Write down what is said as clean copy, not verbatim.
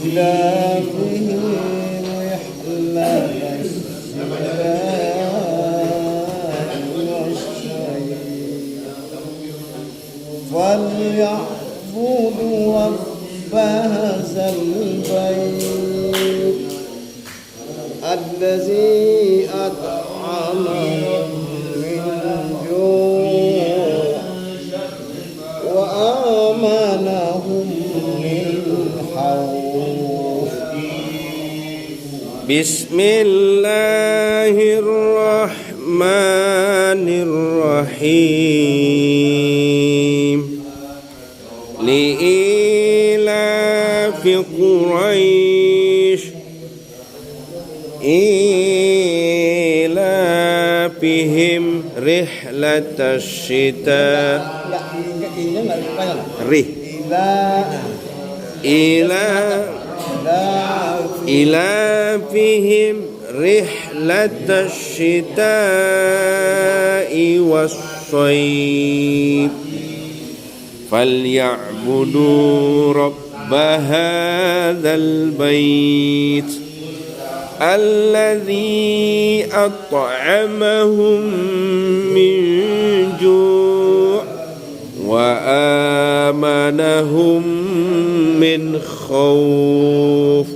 إيلافهم رحلة الشتاء والصيف فليعبدوا رب هذا البيت الذي أطعمهم من جوع وآمنهم من خوف. بسم الله الرحمن الرحيم. لإيلاف قريش إيلافهم رحلة الشتاء إيلافهم رحلة الشتاء والصيف فليعبدوا رب هذا البيت الذي أطعمهم من جوع وآمنهم من خوف.